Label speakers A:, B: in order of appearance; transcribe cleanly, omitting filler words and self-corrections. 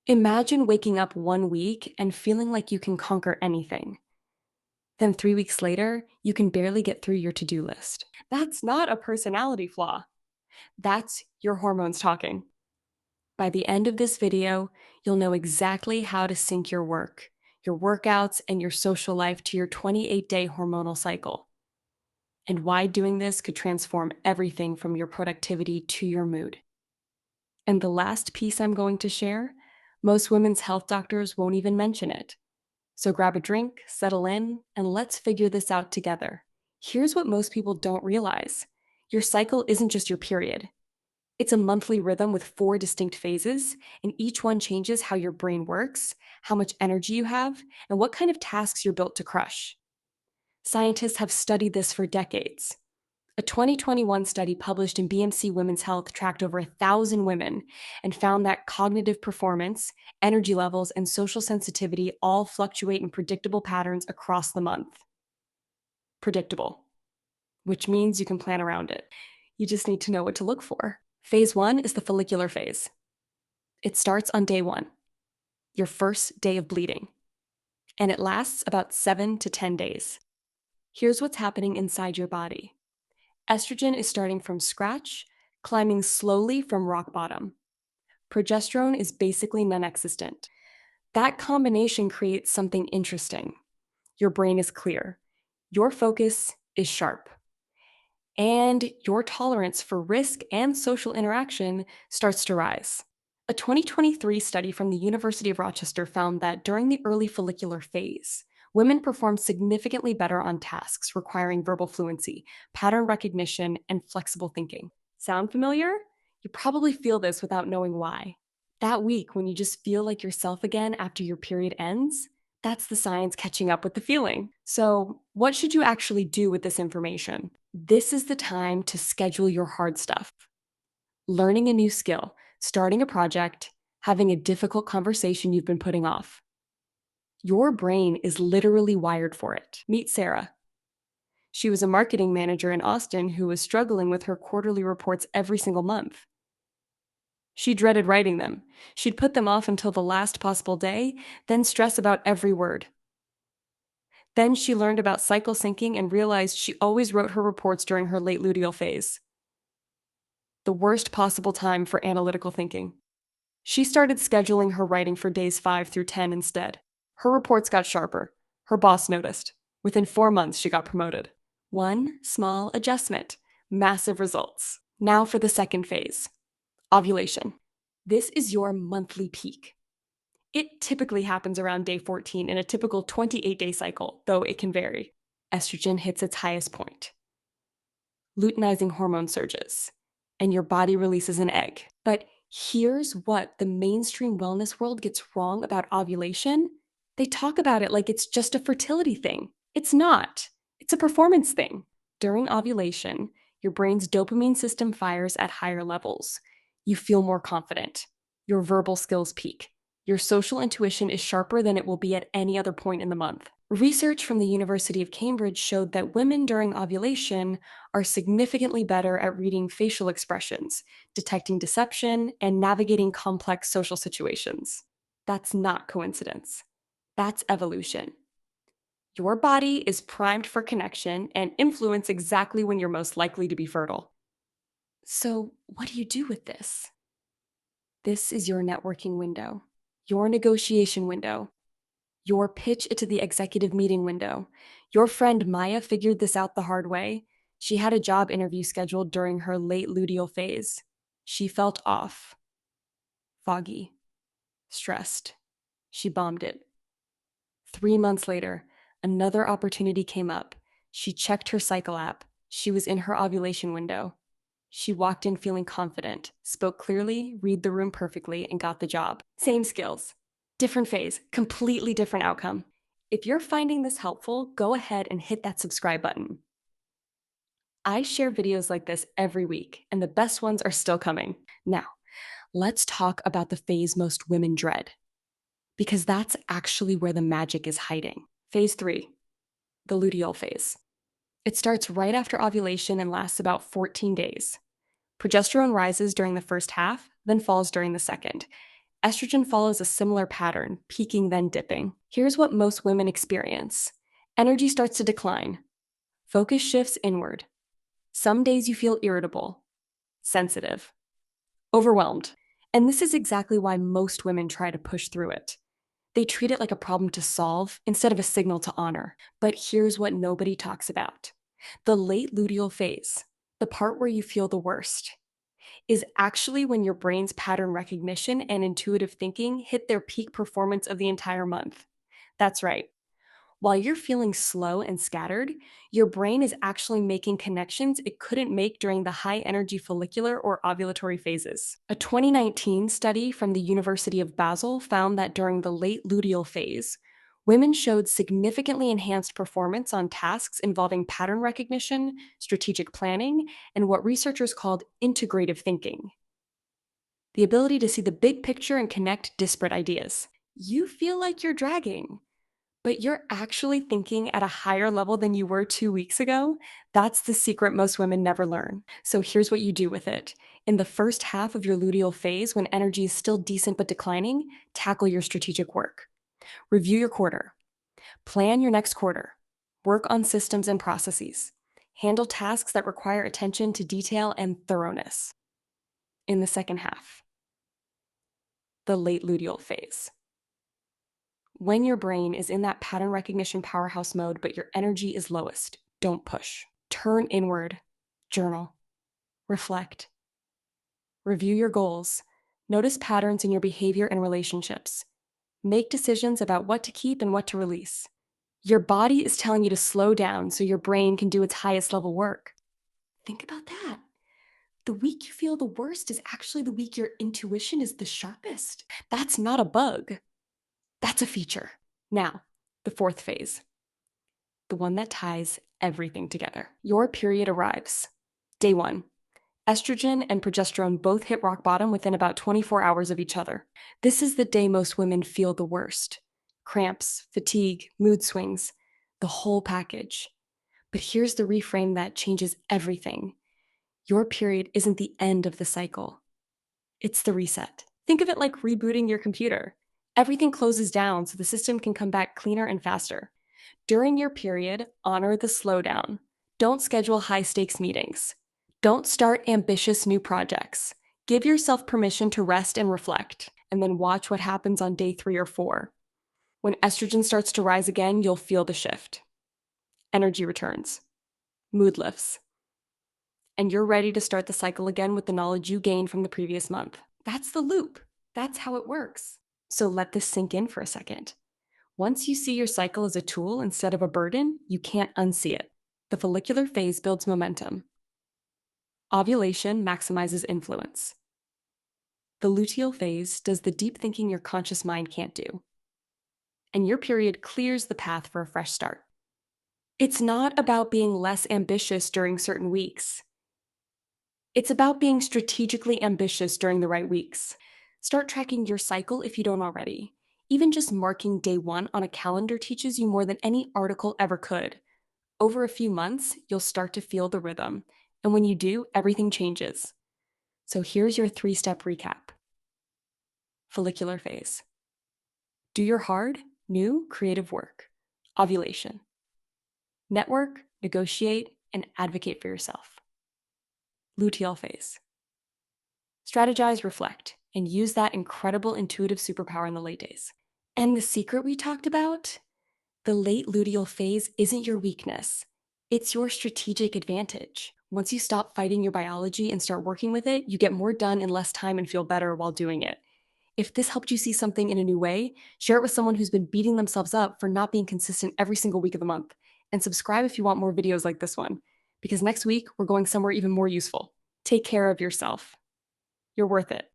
A: Imagine waking up one week and feeling like you can conquer anything. Then 3 weeks later, you can barely get through your to-do list. That's not a personality flaw. That's your hormones talking. By the end of this video, you'll know exactly how to sync your work, your workouts, and your social life to your 28-day hormonal cycle, and why doing this could transform everything from your productivity to your mood. And the last piece I'm going to share, most women's health doctors won't even mention it. So grab a drink, settle in, and let's figure this out together. Here's what most people don't realize. Your cycle isn't just your period. It's a monthly rhythm with 4 distinct phases, and each one changes how your brain works, how much energy you have, and what kind of tasks you're built to crush. Scientists have studied this for decades. A 2021 study published in BMC Women's Health tracked over 1,000 women and found that cognitive performance, energy levels, and social sensitivity all fluctuate in predictable patterns across the month. Predictable, which means you can plan around it. You just need to know what to look for. Phase 1 is the follicular phase. It starts on day 1, your first day of bleeding, and it lasts about 7 to 10 days. Here's what's happening inside your body. Estrogen is starting from scratch, climbing slowly from rock bottom. Progesterone is basically non-existent. That combination creates something interesting. Your brain is clear. Your focus is sharp. And your tolerance for risk and social interaction starts to rise. A 2023 study from the University of Rochester found that during the early follicular phase, women performed significantly better on tasks requiring verbal fluency, pattern recognition, and flexible thinking. Sound familiar? You probably feel this without knowing why. That week, when you just feel like yourself again after your period ends, that's the science catching up with the feeling. So, what should you actually do with this information? This is the time to schedule your hard stuff. Learning a new skill, starting a project, having a difficult conversation you've been putting off. Your brain is literally wired for it. Meet Sarah. She was a marketing manager in Austin who was struggling with her quarterly reports every single month. She dreaded writing them. She'd put them off until the last possible day, then stress about every word. Then she learned about cycle syncing and realized she always wrote her reports during her late luteal phase, the worst possible time for analytical thinking. She started scheduling her writing for days 5 through 10 instead. Her reports got sharper. Her boss noticed. Within 4 months, she got promoted. One small adjustment, massive results. Now for the second phase, ovulation. This is your monthly peak. It typically happens around day 14 in a typical 28-day cycle, though it can vary. Estrogen hits its highest point. Luteinizing hormone surges, and your body releases an egg. But here's what the mainstream wellness world gets wrong about ovulation. They talk about it like it's just a fertility thing. It's not. It's a performance thing. During ovulation, your brain's dopamine system fires at higher levels. You feel more confident. Your verbal skills peak. Your social intuition is sharper than it will be at any other point in the month. Research from the University of Cambridge showed that women during ovulation are significantly better at reading facial expressions, detecting deception, and navigating complex social situations. That's not coincidence. That's evolution. Your body is primed for connection and influence exactly when you're most likely to be fertile. So, what do you do with this? This is your networking window, your negotiation window, your pitch it to the executive meeting window. Your friend Maya figured this out the hard way. She had a job interview scheduled during her late luteal phase. She felt off, foggy, stressed. She bombed it. 3 months later, another opportunity came up. She checked her cycle app. She was in her ovulation window. She walked in feeling confident, spoke clearly, read the room perfectly, and got the job. Same skills, different phase, completely different outcome. If you're finding this helpful, go ahead and hit that subscribe button. I share videos like this every week, and the best ones are still coming. Now, let's talk about the phase most women dread, because that's actually where the magic is hiding. Phase 3, the luteal phase. It starts right after ovulation and lasts about 14 days. Progesterone rises during the first half, then falls during the second. Estrogen follows a similar pattern, peaking then dipping. Here's what most women experience. Energy starts to decline. Focus shifts inward. Some days you feel irritable, sensitive, overwhelmed. And this is exactly why most women try to push through it. They treat it like a problem to solve instead of a signal to honor. But here's what nobody talks about. The late luteal phase, the part where you feel the worst, is actually when your brain's pattern recognition and intuitive thinking hit their peak performance of the entire month. That's right. While you're feeling slow and scattered, your brain is actually making connections it couldn't make during the high energy follicular or ovulatory phases. A 2019 study from the University of Basel found that during the late luteal phase, women showed significantly enhanced performance on tasks involving pattern recognition, strategic planning, and what researchers called integrative thinking. The ability to see the big picture and connect disparate ideas. You feel like you're dragging, but you're actually thinking at a higher level than you were 2 weeks ago. That's the secret most women never learn. So here's what you do with it. In the first half of your luteal phase, when energy is still decent but declining, tackle your strategic work. Review your quarter. Plan your next quarter. Work on systems and processes. Handle tasks that require attention to detail and thoroughness. In the second half, the late luteal phase. When your brain is in that pattern recognition powerhouse mode, but your energy is lowest, don't push. Turn inward, journal, reflect, review your goals, notice patterns in your behavior and relationships. Make decisions about what to keep and what to release. Your body is telling you to slow down so your brain can do its highest level work. Think about that. The week you feel the worst is actually the week your intuition is the sharpest. That's not a bug. That's a feature. Now, the fourth phase, the one that ties everything together. Your period arrives. Day 1. Estrogen and progesterone both hit rock bottom within about 24 hours of each other. This is the day most women feel the worst. Cramps, fatigue, mood swings, the whole package. But here's the reframe that changes everything. Your period isn't the end of the cycle. It's the reset. Think of it like rebooting your computer. Everything closes down so the system can come back cleaner and faster. During your period, honor the slowdown. Don't schedule high-stakes meetings. Don't start ambitious new projects. Give yourself permission to rest and reflect, and then watch what happens on day 3 or 4. When estrogen starts to rise again, you'll feel the shift. Energy returns. Mood lifts. And you're ready to start the cycle again with the knowledge you gained from the previous month. That's the loop. That's how it works. So let this sink in for a second. Once you see your cycle as a tool instead of a burden, you can't unsee it. The follicular phase builds momentum. Ovulation maximizes influence. The luteal phase does the deep thinking your conscious mind can't do. And your period clears the path for a fresh start. It's not about being less ambitious during certain weeks. It's about being strategically ambitious during the right weeks. Start tracking your cycle if you don't already. Even just marking day 1 on a calendar teaches you more than any article ever could. Over a few months, you'll start to feel the rhythm. And when you do, everything changes. So here's your 3-step recap. Follicular phase. Do your hard, new, creative work. Ovulation. Network, negotiate, and advocate for yourself. Luteal phase. Strategize, reflect, and use that incredible intuitive superpower in the late days. And the secret we talked about? The late luteal phase isn't your weakness. It's your strategic advantage. Once you stop fighting your biology and start working with it, you get more done in less time and feel better while doing it. If this helped you see something in a new way, share it with someone who's been beating themselves up for not being consistent every single week of the month. And subscribe if you want more videos like this one, because next week we're going somewhere even more useful. Take care of yourself. You're worth it.